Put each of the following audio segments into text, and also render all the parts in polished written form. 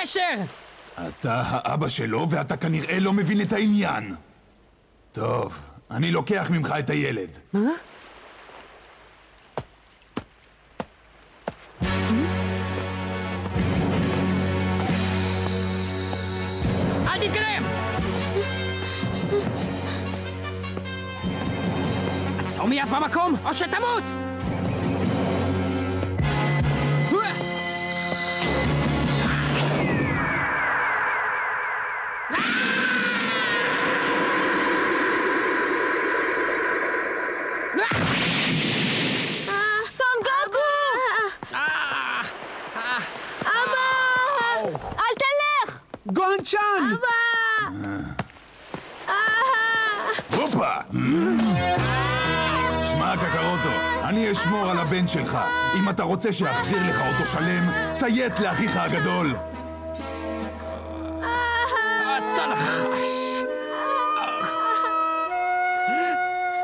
קשר! אתה האבא שלו ואתה כנראה לא מבין את העניין. טוב, אני לוקח ממך את הילד. אל תתקרב! עצור מיד במקום, או שתמות! סון גוקו! אבא! אל תלך! גוהן-צ'אן! הופה! שמע קקרוטו, אני אשמור על הבן שלך. אם אתה רוצה שיחזיר לך אותו שלם, ציית לאחיך הגדול. אתה נחש!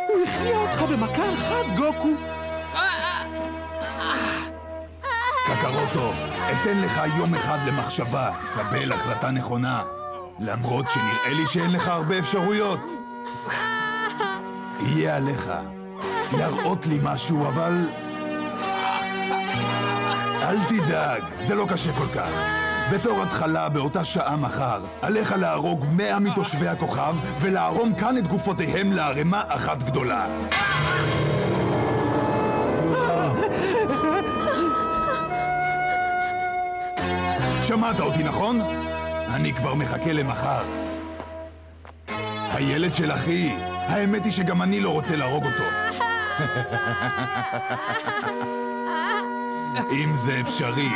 הוא הכניע אותך במכה אחת, גוקו! קקרוטו, אתן לך יום אחד למחשבה. קבל החלטה נכונה. למרות שנראה לי שאין לך הרבה אפשרויות. יהיה עליך להראות לי משהו, אבל אל תדאג, זה לא קשה כל כך. בתור התחלה, באותה שעה מחר, עליך להרוג 100 מתושבי הכוכב ולערום כאן את גופותיהם לערימה אחת גדולה. שמעת אותי, נכון? אני כבר מחכה למחר. הילד של אחי, האמת היא שגם אני לא רוצה להרוג אותו. אם זה אפשרי.